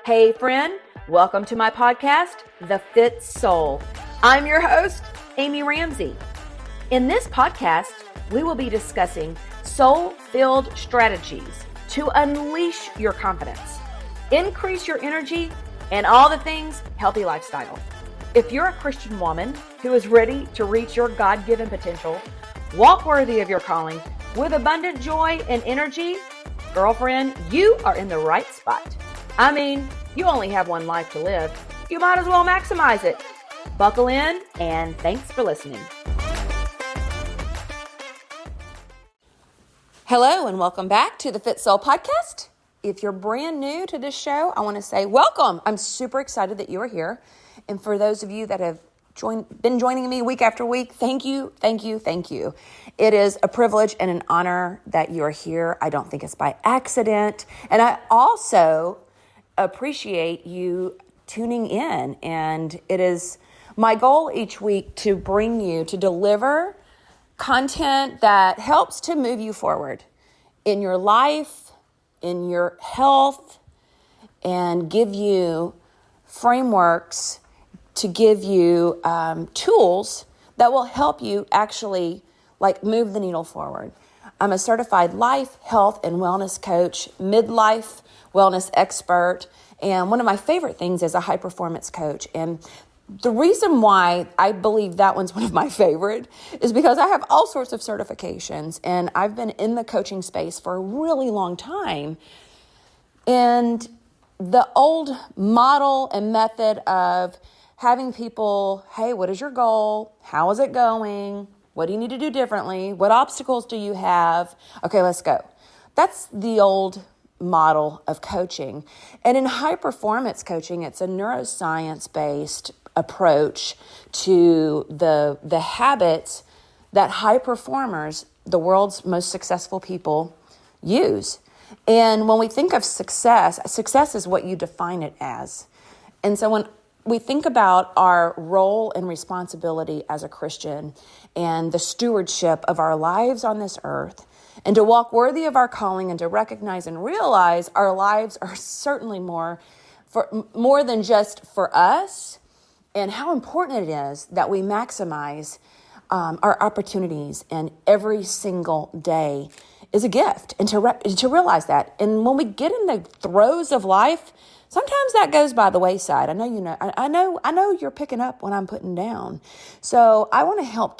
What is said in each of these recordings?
Hey friend, welcome to my podcast, The Fit Soul. I'm your host, Amy Ramsey. In this podcast, we will be discussing soul-filled strategies to unleash your confidence, increase your energy, and all the things healthy lifestyle. If you're a Christian woman who is ready to reach your God-given potential, walk worthy of your calling with abundant joy and energy, girlfriend, you are in the right spot. I mean, you only have one life to live. You might as well maximize it. Buckle in, and thanks for listening. Hello, and welcome back to the Fit Soul Podcast. If you're brand new to this show, I want to say welcome. I'm super excited that you are here. And for those of you that have been joining me week after week, thank you. It is a privilege and an honor that you are here. I don't think it's by accident. And I also appreciate you tuning in. And it is my goal each week to deliver content that helps to move you forward in your life, in your health, and give you frameworks to give you tools that will help you actually move the needle forward. I'm a certified life, health, and wellness coach, midlife wellness expert, and one of my favorite things is a high performance coach. And the reason why I believe that one's one of my favorite is because I have all sorts of certifications, and I've been in the coaching space for a really long time. And the old model and method of having people, hey, what is your goal? How is it going? What do you need to do differently? What obstacles do you have? Okay, let's go. That's the old model of coaching. And in high performance coaching, it's a neuroscience-based approach to the habits that high performers, the world's most successful people, use. And when we think of success is what you define it as. And so when we think about our role and responsibility as a Christian and the stewardship of our lives on this earth, and to walk worthy of our calling and to recognize and realize our lives are certainly more than just for us, and how important it is that we maximize our opportunities, and every single day is a gift, and to realize that. And when we get in the throes of life, sometimes that goes by the wayside. I know you're picking up what I'm putting down. So I want to help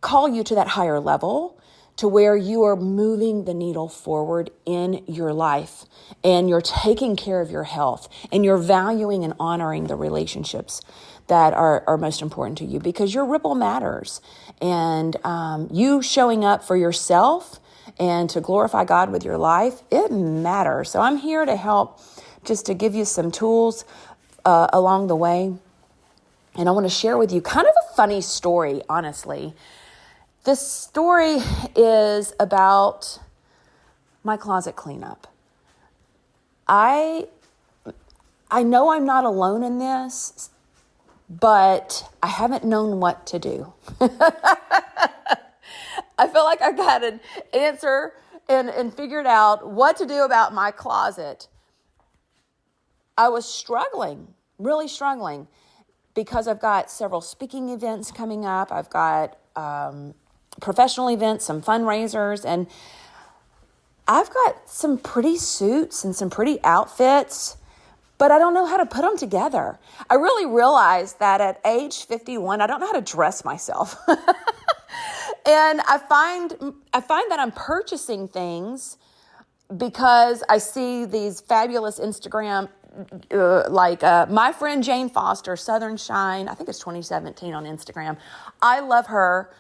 call you to that higher level, to where you are moving the needle forward in your life, and you're taking care of your health, and you're valuing and honoring the relationships that are most important to you, because your ripple matters. And you showing up for yourself and to glorify God with your life, it matters. So I'm here to help, just to give you some tools along the way. And I want to share with you kind of a funny story, honestly. This story is about my closet cleanup. I know I'm not alone in this, but I haven't known what to do. I feel like I've got an answer and figured out what to do about my closet. I was really struggling, because I've got several speaking events coming up. I've got professional events, some fundraisers, and I've got some pretty suits and some pretty outfits, but I don't know how to put them together. I really realized that at age 51, I don't know how to dress myself. And I find that I'm purchasing things because I see these fabulous Instagram, my friend Jane Foster, Southern Shine, I think it's 2017 on Instagram. I love her.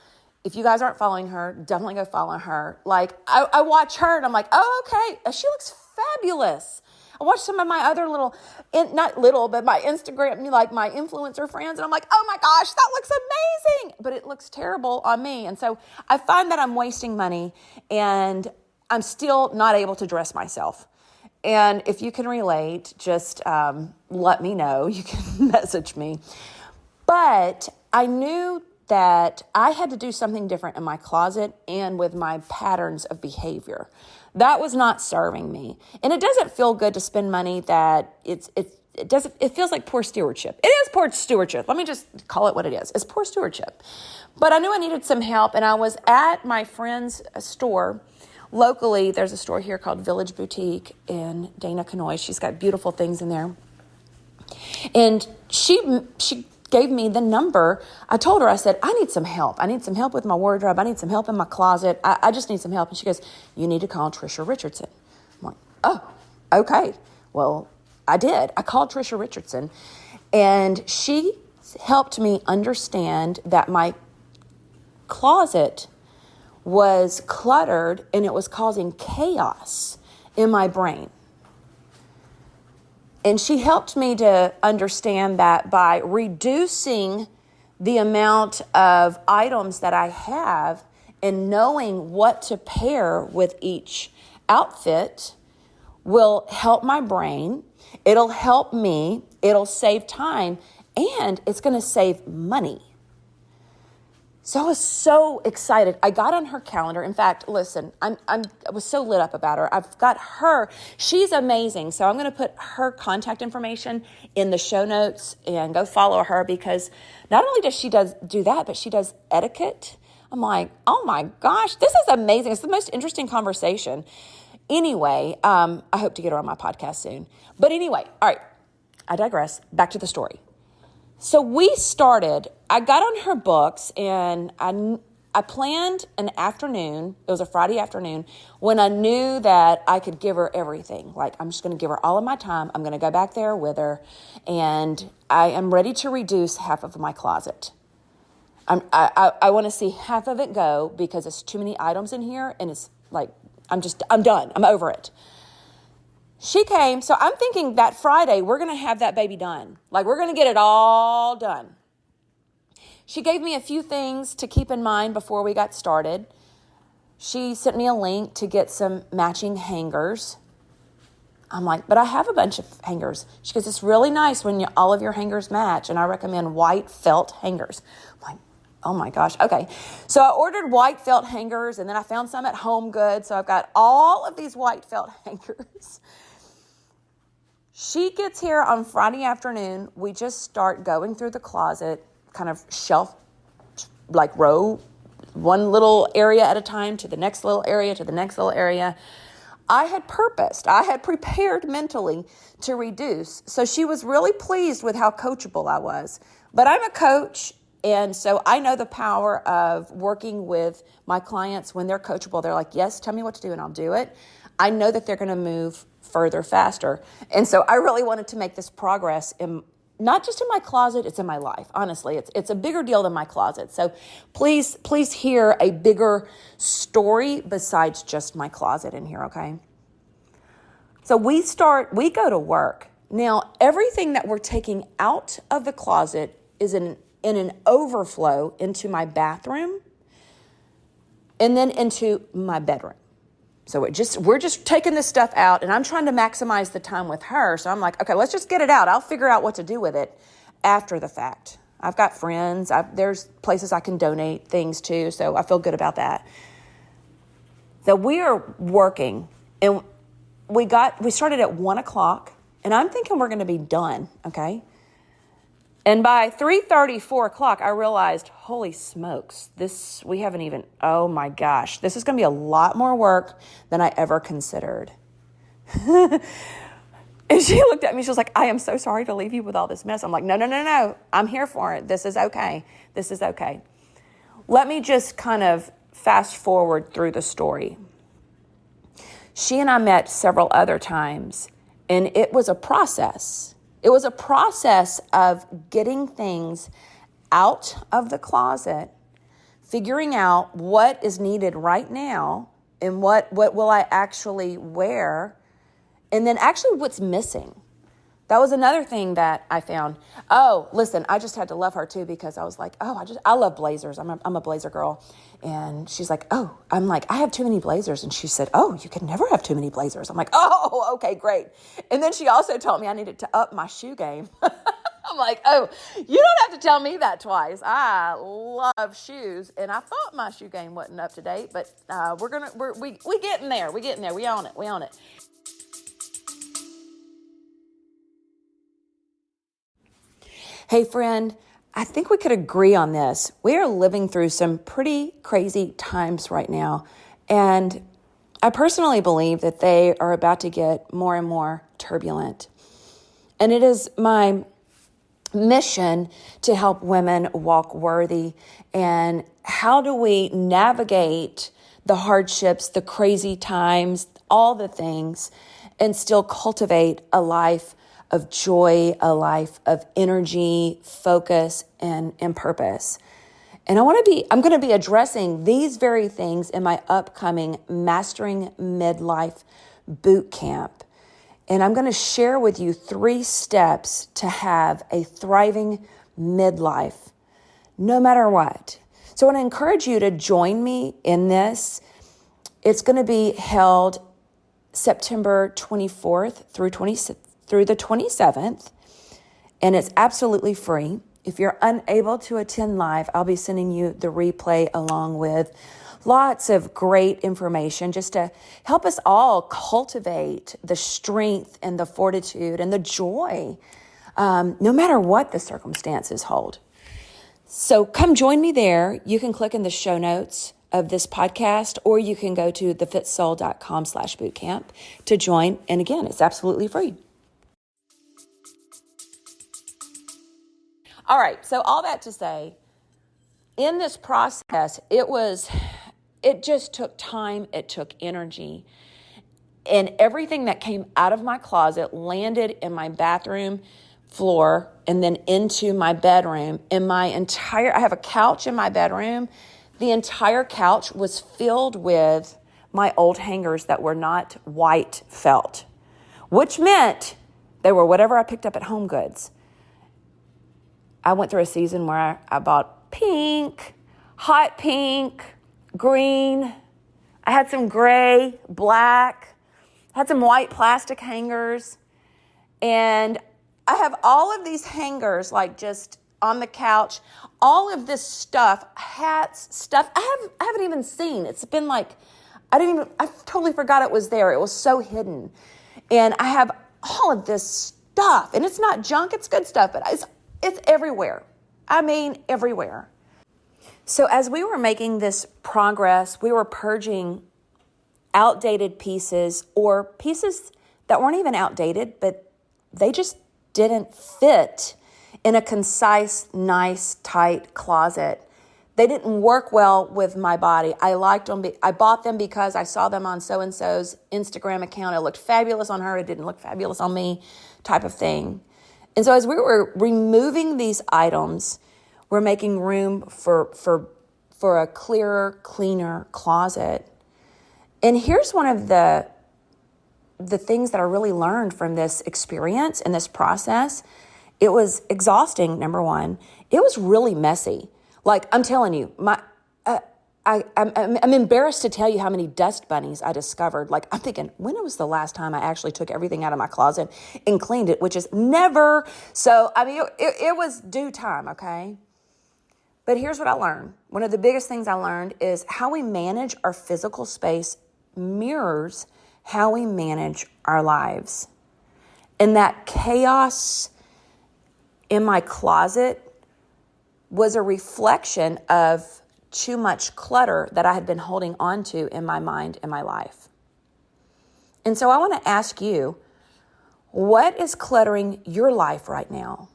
If you guys aren't following her, definitely go follow her. I watch her and I'm like, oh, okay, she looks fabulous. I watch some of my other my Instagram, my influencer friends, and I'm like, oh my gosh, that looks amazing. But it looks terrible on me. And so I find that I'm wasting money, and I'm still not able to dress myself. And if you can relate, just let me know. You can message me. But I knew that I had to do something different in my closet and with my patterns of behavior. That was not serving me. And it doesn't feel good to spend money that it feels like poor stewardship. It is poor stewardship. Let me just call it what it is. It's poor stewardship. But I knew I needed some help, and I was at my friend's store. Locally, there's a store here called Village Boutique in Dana, Kenoi. She's got beautiful things in there. And she gave me the number. I told her, I said, I need some help. I need some help with my wardrobe. I need some help in my closet. I just need some help. And she goes, you need to call Trisha Richardson. I'm like, oh, okay. Well, I did. I called Trisha Richardson, and she helped me understand that my closet was cluttered and it was causing chaos in my brain. And she helped me to understand that by reducing the amount of items that I have and knowing what to pair with each outfit will help my brain. It'll help me. It'll save time, and it's going to save money. So I was so excited. I got on her calendar. In fact, listen, I was so lit up about her. I've got her. She's amazing. So I'm going to put her contact information in the show notes, and go follow her, because not only does she do that, but she does etiquette. I'm like, oh my gosh, this is amazing. It's the most interesting conversation. Anyway, I hope to get her on my podcast soon. But anyway, all right, I digress. Back to the story. So I got on her books, and I planned an afternoon. It was a Friday afternoon when I knew that I could give her everything. Like, I'm just going to give her all of my time. I'm going to go back there with her, and I am ready to reduce half of my closet. I want to see half of it go, because it's too many items in here, and it's like, I'm done. I'm over it. She came, so I'm thinking that Friday, we're going to have that baby done. Like, we're going to get it all done. She gave me a few things to keep in mind before we got started. She sent me a link to get some matching hangers. I'm like, but I have a bunch of hangers. She goes, it's really nice when all of your hangers match, and I recommend white felt hangers. I'm like, oh my gosh, okay. So I ordered white felt hangers, and then I found some at Home Goods. So I've got all of these white felt hangers. She gets here on Friday afternoon. We just start going through the closet, kind of shelf, like row, one little area at a time to the next little area, to the next little area. I had prepared mentally to reduce. So she was really pleased with how coachable I was. But I'm a coach, and so I know the power of working with my clients when they're coachable. They're like, yes, tell me what to do, and I'll do it. I know that they're going to move further, faster. And so I really wanted to make this progress not just in my closet, it's in my life. Honestly, it's a bigger deal than my closet. So please hear a bigger story besides just my closet in here, okay? So we go to work. Now, everything that we're taking out of the closet is in an overflow into my bathroom and then into my bedroom. So we're just taking this stuff out, and I'm trying to maximize the time with her. So I'm like, okay, let's just get it out. I'll figure out what to do with it after the fact. I've got friends. There's places I can donate things to, so I feel good about that. So we are working, and we started at 1:00, and I'm thinking we're going to be done, okay? And by 3:30, 4 o'clock, I realized, holy smokes, oh my gosh, this is going to be a lot more work than I ever considered. And she looked at me, she was like, I am so sorry to leave you with all this mess. I'm like, no, I'm here for it. This is okay. Let me just kind of fast forward through the story. She and I met several other times, and it was a process. It was a process of getting things out of the closet, figuring out what is needed right now and what will I actually wear, and then actually what's missing. That was another thing that I found. Oh, listen, I just had to love her too, because I was like, I love blazers. I'm a blazer girl. And she's like, I'm like, I have too many blazers. And she said, you can never have too many blazers. I'm like, okay, great. And then she also told me I needed to up my shoe game. I'm like, oh, you don't have to tell me that twice. I love shoes, and I thought my shoe game wasn't up to date, but we getting there. We getting there. We own it. We own it. Hey, friend, I think we could agree on this. We are living through some pretty crazy times right now, and I personally believe that they are about to get more and more turbulent. And it is my mission to help women walk worthy. And how do we navigate the hardships, the crazy times, all the things, and still cultivate a life of joy, a life of energy, focus, and purpose. And I'm going to be addressing these very things in my upcoming Mastering Midlife boot camp. And I'm going to share with you 3 steps to have a thriving midlife, no matter what. So I want to encourage you to join me in this. It's going to be held September 24th through the 27th, and it's absolutely free. If you're unable to attend live, I'll be sending you the replay along with lots of great information just to help us all cultivate the strength and the fortitude and the joy, no matter what the circumstances hold. So come join me there. You can click in the show notes of this podcast, or you can go to thefitsoul.com/bootcamp to join. And again, it's absolutely free. All right, so all that to say, in this process, it just took time, it took energy, and everything that came out of my closet landed in my bathroom floor and then into my bedroom. I have a couch in my bedroom. The entire couch was filled with my old hangers that were not white felt, which meant they were whatever I picked up at Home Goods. I went through a season where I bought pink, hot pink, green. I had some gray, black. I had some white plastic hangers. And I have all of these hangers like just on the couch. All of this stuff, hats, stuff I haven't even seen. It's been like, I totally forgot it was there. It was so hidden. And I have all of this stuff. And it's not junk, it's good stuff, but it's everywhere. I mean, everywhere. So as we were making this progress, we were purging outdated pieces or pieces that weren't even outdated, but they just didn't fit in a concise, nice, tight closet. They didn't work well with my body. I liked them. I bought them because I saw them on so-and-so's Instagram account. It looked fabulous on her. It didn't look fabulous on me, type of thing. And so as we were removing these items, we're making room for a clearer, cleaner closet. And here's one of the things that I really learned from this experience and this process. It was exhausting, number one. It was really messy. Like, I'm telling you, I'm embarrassed to tell you how many dust bunnies I discovered. Like, I'm thinking, when was the last time I actually took everything out of my closet and cleaned it, which is never. So, I mean, it was due time, okay? But here's what I learned. One of the biggest things I learned is how we manage our physical space mirrors how we manage our lives. And that chaos in my closet was a reflection of too much clutter that I had been holding on to in my mind and my life. And so I want to ask you, what is cluttering your life right now?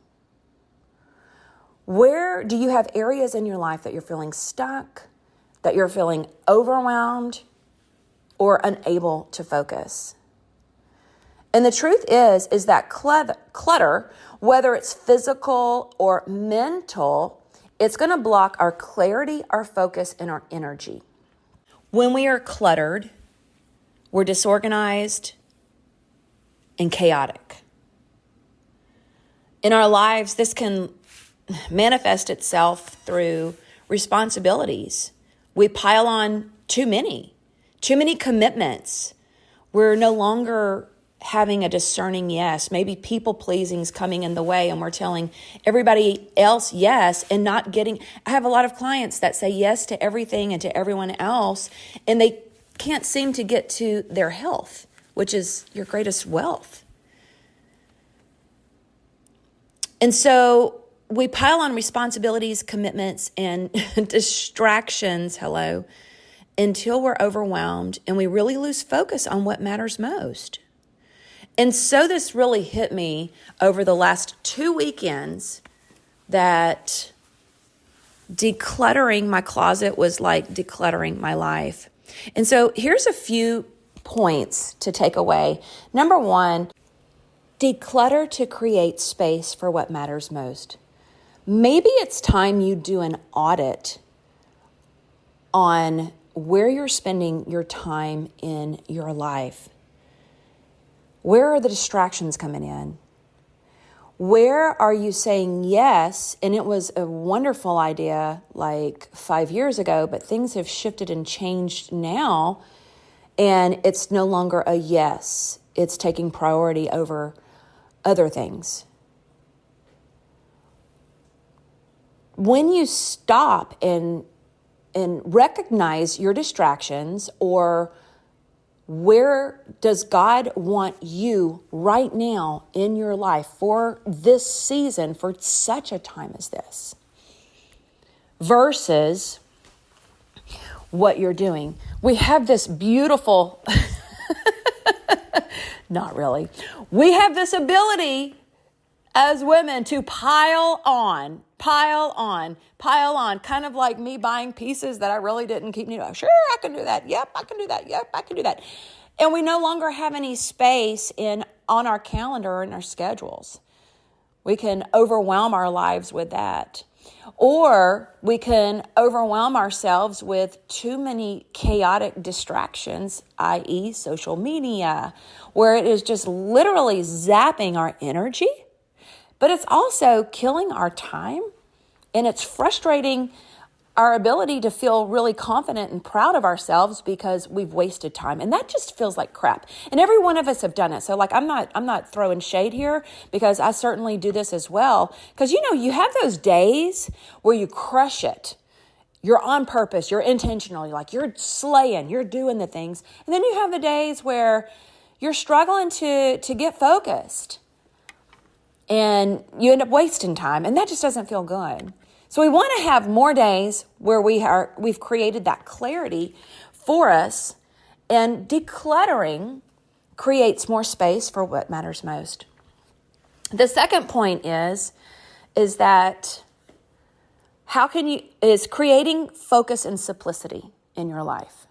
Where do you have areas in your life that you're feeling stuck, that you're feeling overwhelmed, or unable to focus? And the truth is that clutter, whether it's physical or mental, it's going to block our clarity, our focus, and our energy. When we are cluttered, we're disorganized and chaotic. In our lives, this can manifest itself through responsibilities. We pile on too many commitments. We're no longer having a discerning yes. Maybe people pleasing is coming in the way and we're telling everybody else yes and not getting. I have a lot of clients that say yes to everything and to everyone else, and they can't seem to get to their health, which is your greatest wealth. And so we pile on responsibilities, commitments, and distractions, until we're overwhelmed and we really lose focus on what matters most. And so this really hit me over the last 2 weekends that decluttering my closet was like decluttering my life. And so here's a few points to take away. Number one, declutter to create space for what matters most. Maybe it's time you do an audit on where you're spending your time in your life. Where are the distractions coming in? Where are you saying yes? And it was a wonderful idea like 5 years ago, but things have shifted and changed now. And it's no longer a yes. It's taking priority over other things. When you stop and recognize your distractions, or where does God want you right now in your life for this season, for such a time as this, versus what you're doing. We have this beautiful, not really, we have this ability as women to pile on, kind of like me buying pieces that I really didn't keep. Sure, I can do that. Yep, I can do that. Yep, I can do that. And we no longer have any space on our calendar or in our schedules. We can overwhelm our lives with that. Or we can overwhelm ourselves with too many chaotic distractions, i.e. social media, where it is just literally zapping our energy, but it's also killing our time, and it's frustrating our ability to feel really confident and proud of ourselves because we've wasted time. And that just feels like crap. And every one of us have done it. So I'm not throwing shade here, because I certainly do this as well. Because you have those days where you crush it. You're on purpose, you're intentional, you're slaying, you're doing the things. And then you have the days where you're struggling to get focused. And you end up wasting time, and that just doesn't feel good. So we want to have more days where we've created that clarity for us, and decluttering creates more space for what matters most. The second point is that is creating focus and simplicity in your life.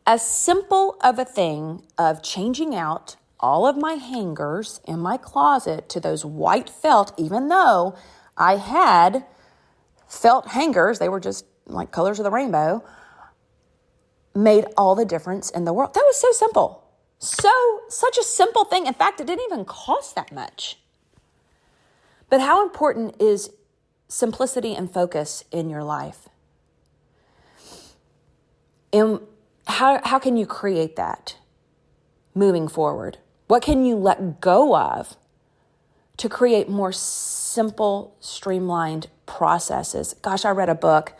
As simple of a thing of changing out all of my hangers in my closet to those white felt, even though I had felt hangers, they were just like colors of the rainbow, made all the difference in the world. That was so simple. Such a simple thing. In fact, it didn't even cost that much. But how important is simplicity and focus in your life? And how can you create that moving forward? What can you let go of to create more simple, streamlined processes? Gosh, I read a book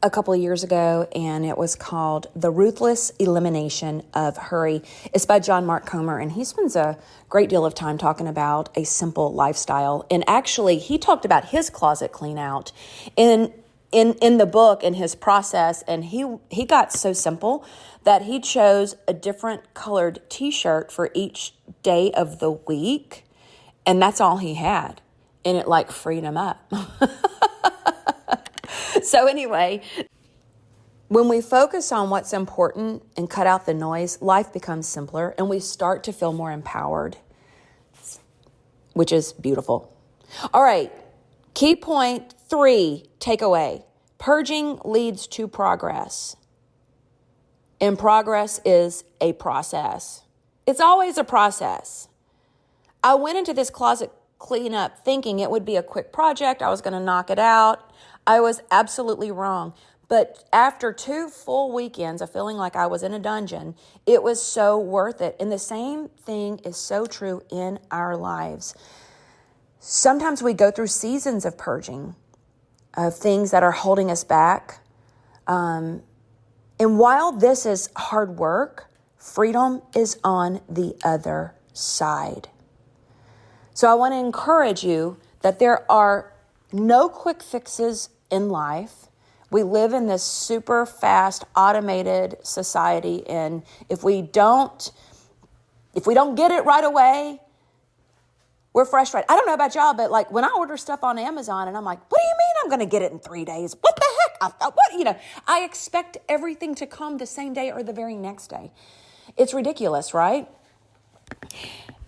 a couple of years ago, and it was called The Ruthless Elimination of Hurry. It's by John Mark Comer, and he spends a great deal of time talking about a simple lifestyle. And actually, he talked about his closet clean out in the book, in his process, and he got so simple that he chose a different colored t-shirt for each day of the week, and that's all he had, and it freed him up. So anyway, when we focus on what's important and cut out the noise, life becomes simpler, and we start to feel more empowered, which is beautiful. All right, key point 3, takeaway. Purging leads to progress. And progress is a process. It's always a process. I went into this closet cleanup thinking it would be a quick project. I was going to knock it out. I was absolutely wrong. But after 2 full weekends of feeling like I was in a dungeon, it was so worth it. And the same thing is so true in our lives. Sometimes we go through seasons of purging, of things that are holding us back. And while this is hard work, freedom is on the other side. So I want to encourage you that there are no quick fixes in life. We live in this super fast, automated society, and if we don't get it right away, we're frustrated. I don't know about y'all, but like when I order stuff on Amazon and I'm like, what do you mean I'm going to get it in 3 days? What the heck? I expect everything to come the same day or the very next day. It's ridiculous, right?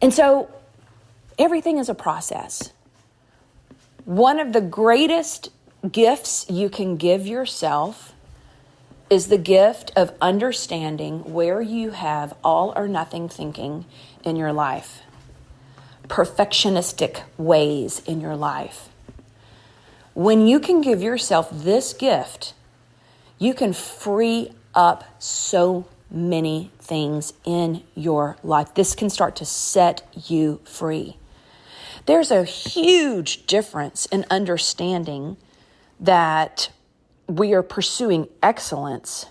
And so everything is a process. One of the greatest gifts you can give yourself is the gift of understanding where you have all or nothing thinking in your life, perfectionistic ways in your life. When you can give yourself this gift, you can free up so many things in your life. This can start to set you free. There's a huge difference in understanding that we are pursuing excellence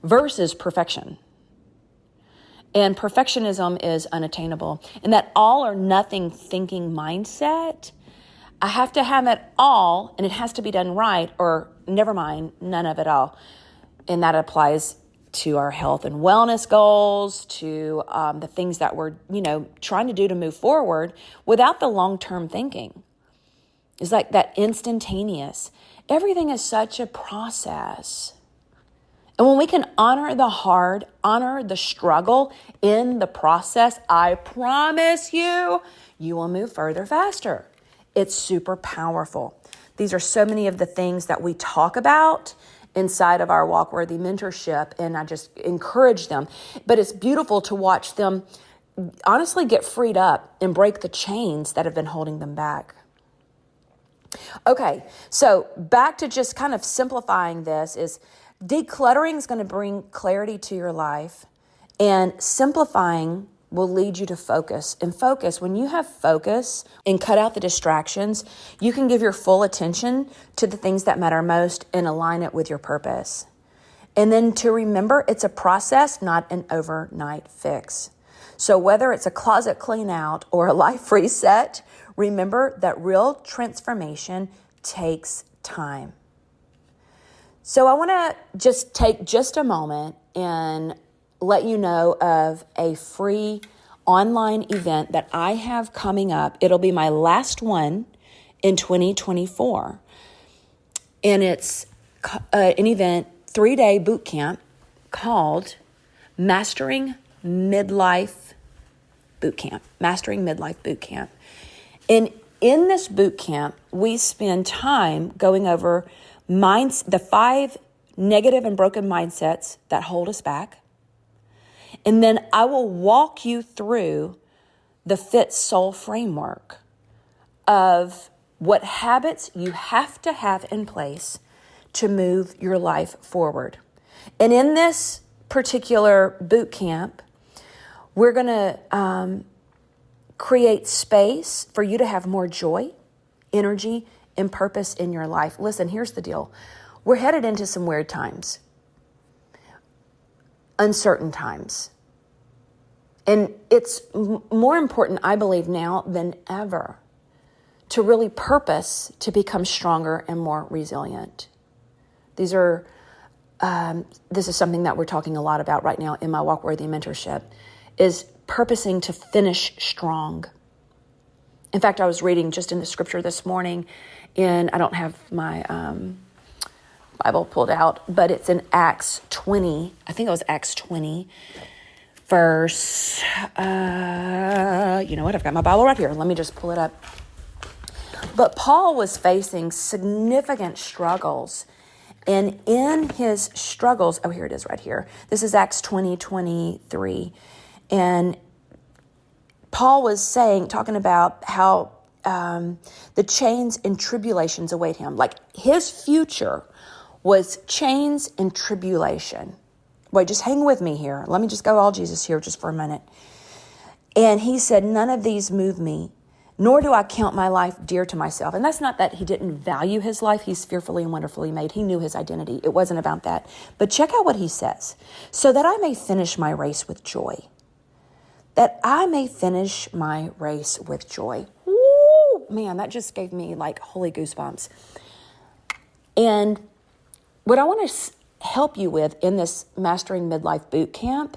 versus perfection. And perfectionism is unattainable. And that all or nothing thinking mindset, I have to have it all and it has to be done right, or never mind, none of it all. And that applies to our health and wellness goals, to the things that we're, trying to do to move forward without the long-term thinking. It's like that instantaneous. Everything is such a process. And when we can honor the hard, honor the struggle in the process, I promise you, you will move further faster. It's super powerful. These are so many of the things that we talk about inside of our Walk Worthy mentorship, and I just encourage them. But it's beautiful to watch them honestly get freed up and break the chains that have been holding them back. Okay, so back to just kind of simplifying this is decluttering is going to bring clarity to your life, and simplifying will lead you to focus. And focus, when you have focus and cut out the distractions, you can give your full attention to the things that matter most and align it with your purpose. And then to remember, it's a process, not an overnight fix. So whether it's a closet clean out or a life reset, remember that real transformation takes time. So I want to just take just a moment and let you know of a free online event that I have coming up. It'll be my last one in 2024. And it's an event, 3-day boot camp called Mastering Midlife Boot Camp. Mastering Midlife Boot Camp. And in this boot camp, we spend time going over the 5 negative and broken mindsets that hold us back. And then I will walk you through the So framework of what habits you have to have in place to move your life forward. And in this particular boot camp, we're going to create space for you to have more joy, energy, and purpose in your life. Listen, here's the deal. We're headed into some weird times, uncertain times. And it's more important, I believe, now than ever to really purpose to become stronger and more resilient. This is something that we're talking a lot about right now in my Walk Worthy mentorship, is purposing to finish strong. In fact, I was reading just in the scripture this morning, and I don't have my Bible pulled out, but it's in Acts 20. I think it was Acts 20, verse, you know what? I've got my Bible right here. Let me just pull it up. But Paul was facing significant struggles. And in his struggles, here it is right here. This is Acts 20:23. And Paul was talking about how the chains and tribulations await him. Like his future was chains and tribulation. Wait, just hang with me here. Let me just go all Jesus here just for a minute. And he said, none of these move me, nor do I count my life dear to myself. And that's not that he didn't value his life. He's fearfully and wonderfully made. He knew his identity. It wasn't about that. But check out what he says. So that I may finish my race with joy. That I may finish my race with joy. Woo! Man, that just gave me like holy goosebumps. And what I want to help you with in this Mastering Midlife Boot Camp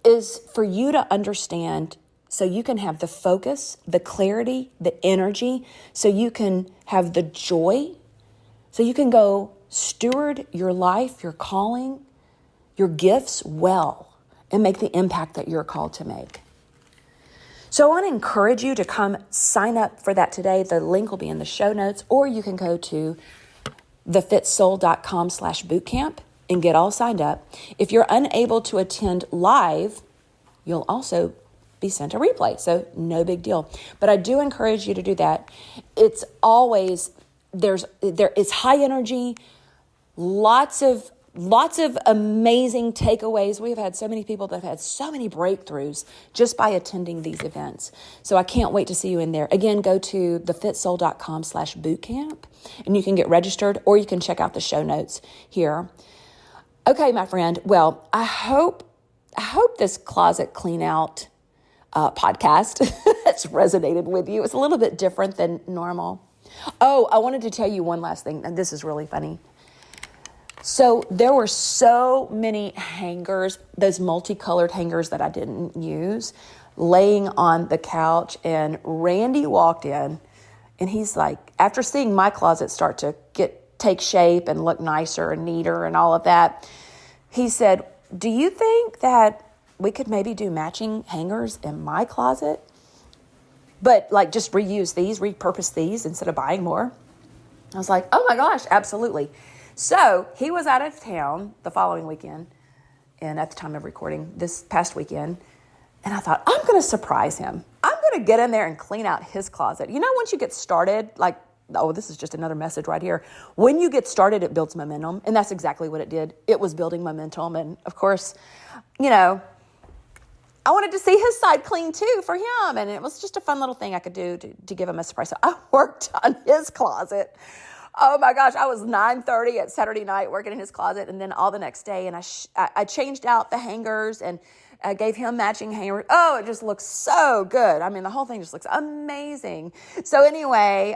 is for you to understand so you can have the focus, the clarity, the energy, so you can have the joy, so you can go steward your life, your calling, your gifts well, and make the impact that you're called to make. So I want to encourage you to come sign up for that today. The link will be in the show notes, or you can go to thefitsoul.com/bootcamp and get all signed up. If you're unable to attend live, you'll also be sent a replay. So no big deal. But I do encourage you to do that. It's always, there is high energy, lots of amazing takeaways. We've had so many people that have had so many breakthroughs just by attending these events. So I can't wait to see you in there. Again, go to thefitsoul.com/bootcamp and you can get registered, or you can check out the show notes here. Okay, my friend. Well, I hope this closet clean out podcast has resonated with you. It's a little bit different than normal. Oh, I wanted to tell you one last thing, and this is really funny. So there were so many hangers, those multicolored hangers that I didn't use, laying on the couch, and Randy walked in, and he's like, after seeing my closet start to take shape and look nicer and neater and all of that, he said, do you think that we could maybe do matching hangers in my closet, but like just repurpose these instead of buying more? I was like, oh my gosh, absolutely. So he was out of town the following weekend, and at the time of recording, this past weekend, and I thought, I'm going to surprise him. I'm going to get in there and clean out his closet. You know, once you get started, like, oh, this is just another message right here. When you get started, it builds momentum, and that's exactly what it did. It was building momentum, and of course, you know, I wanted to see his side clean too for him, and it was just a fun little thing I could do to give him a surprise. So I worked on his closet. Oh my gosh, I was 9:30 at Saturday night working in his closet, and then all the next day, and I changed out the hangers and I gave him matching hangers. Oh, it just looks so good. I mean, the whole thing just looks amazing. So anyway,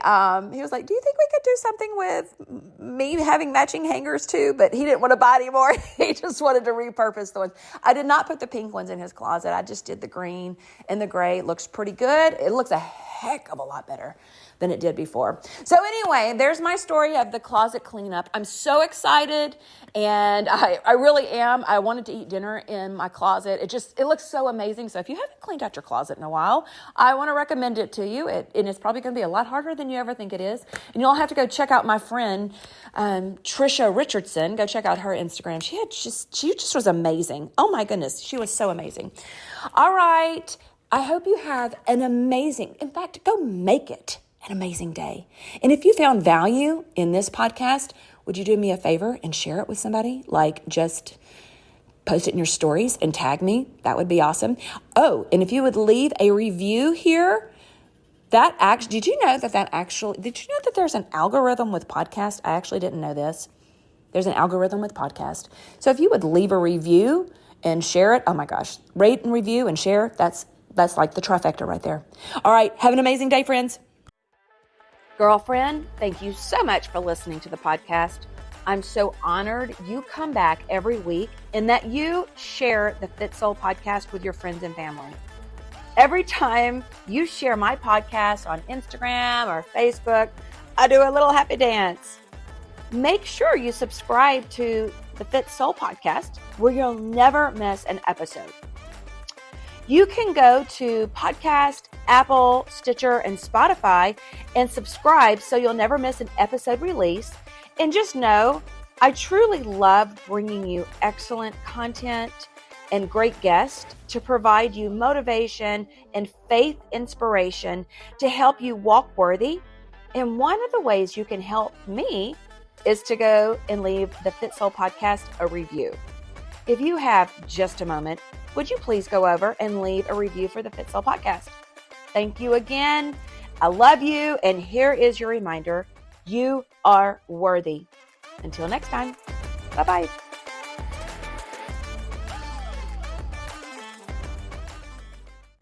he was like, do you think we could do something with me having matching hangers too? But he didn't want to buy any more. He just wanted to repurpose the ones. I did not put the pink ones in his closet. I just did the green and the gray. It looks pretty good. It looks a heck of a lot better than it did before. So anyway, there's my story of the closet cleanup. I'm so excited, and I really am. I wanted to eat dinner in my closet. It looks so amazing. So if you haven't cleaned out your closet in a while, I want to recommend it to you. And it's probably going to be a lot harder than you ever think it is. And you'll have to go check out my friend, Trisha Richardson. Go check out her Instagram. She just was amazing. Oh my goodness. She was so amazing. All right. I hope you have an amazing, in fact, go make it an amazing day. And if you found value in this podcast, would you do me a favor and share it with somebody? Like just post it in your stories and tag me. That would be awesome. Oh, and if you would leave a review here, did you know that there's an algorithm with podcast? I actually didn't know this. There's an algorithm with podcast. So if you would leave a review and share it, oh my gosh, rate and review and share, that's like the trifecta right there. All right. Have an amazing day, friends. Girlfriend, thank you so much for listening to the podcast. I'm so honored you come back every week and that you share the Fit Soul podcast with your friends and family. Every time you share my podcast on Instagram or Facebook, I do a little happy dance. Make sure you subscribe to the Fit Soul podcast where you'll never miss an episode. You can go to Podcast, Apple, Stitcher, and Spotify and subscribe so you'll never miss an episode release. And just know, I truly love bringing you excellent content and great guests to provide you motivation and faith inspiration to help you walk worthy. And one of the ways you can help me is to go and leave the Fit Soul podcast a review. If you have just a moment, would you please go over and leave a review for the Fit Soul podcast? Thank you again. I love you. And here is your reminder. You are worthy. Until next time. Bye-bye.